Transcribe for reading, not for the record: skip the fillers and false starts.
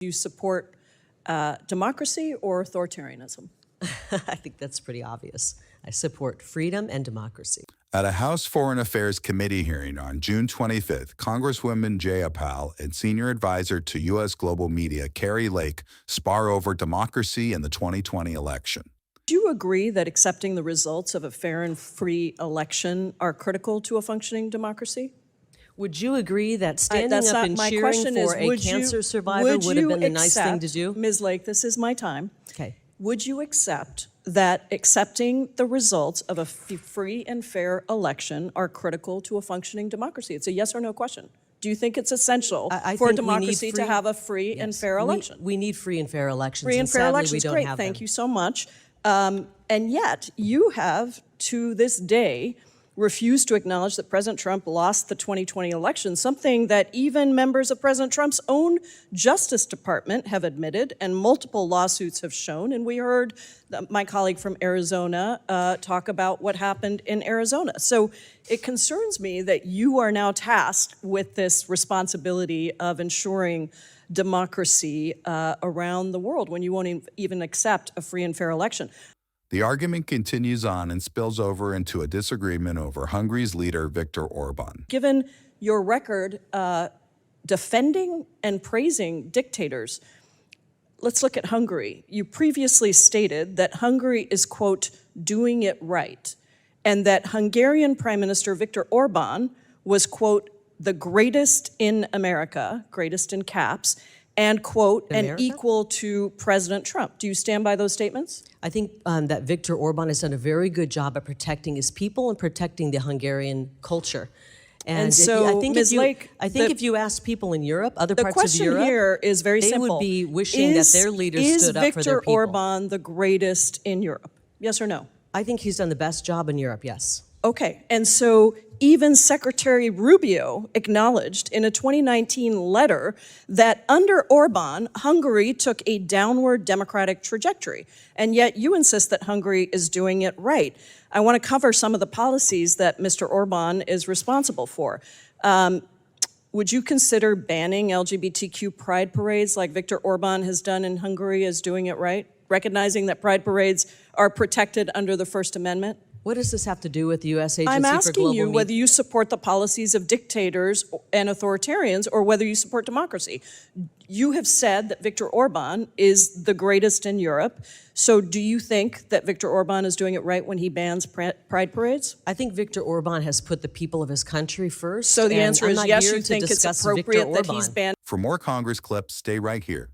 Do you support democracy or authoritarianism? I think that's pretty obvious. I support freedom and democracy. At a House Foreign Affairs Committee hearing on June 25th, Congresswoman Jayapal and Senior Advisor to U.S. Global Media Kari Lake spar over democracy in the 2020 election. Do you agree that accepting the results of a fair and free election are critical to a functioning democracy? Would you agree that standing up and cheering for a cancer survivor would have been the nice thing to do? Ms. Lake, this is my time. Okay. Would you accept that accepting the results of a free and fair election are critical to a functioning democracy? It's a yes or no question. Do you think it's essential for democracy to have a free and fair election? We need free and fair elections. Free and fair elections, great. Thank you so much. And yet, you have, to this day, refused to acknowledge that President Trump lost the 2020 election, something that even members of President Trump's own Justice Department have admitted and multiple lawsuits have shown. And we heard my colleague from Arizona talk about what happened in Arizona. So it concerns me that you are now tasked with this responsibility of ensuring democracy around the world when you won't even accept a free and fair election. The argument continues on and spills over into a disagreement over Hungary's leader, Viktor Orbán. Given your record defending and praising dictators, let's look at Hungary. You previously stated that Hungary is, quote, doing it right, and that Hungarian Prime Minister Viktor Orbán was, quote, the greatest in America, greatest in caps, and, quote, and equal to President Trump. Do you stand by those statements? I think that Viktor Orbán has done a very good job at protecting his people and protecting the Hungarian culture. And so, I think Ms. Lake, if you ask people in Europe, other parts of Europe, the question here is very simple. They would be wishing that their leaders stood up for their people. Is Viktor Orbán the greatest in Europe? Yes or no? I think he's done the best job in Europe, yes. Okay, and so even Secretary Rubio acknowledged in a 2019 letter that under Orbán, Hungary took a downward democratic trajectory, and yet you insist that Hungary is doing it right. I want to cover some of the policies that Mr. Orbán is responsible for. Would you consider banning LGBTQ pride parades like Viktor Orbán has done in Hungary as doing it right, recognizing that pride parades are protected under the First Amendment? What does this have to do with the U.S. Agency I'm for Global asking you Media? whether you support the policies of dictators and authoritarians or whether you support democracy. You have said that Viktor Orbán is the greatest in Europe. So do you think that Viktor Orbán is doing it right when he bans pride parades? I think Viktor Orbán has put the people of his country first. So the answer is yes, you think it's discuss appropriate Viktor that he's banned. For more Congress clips, stay right here.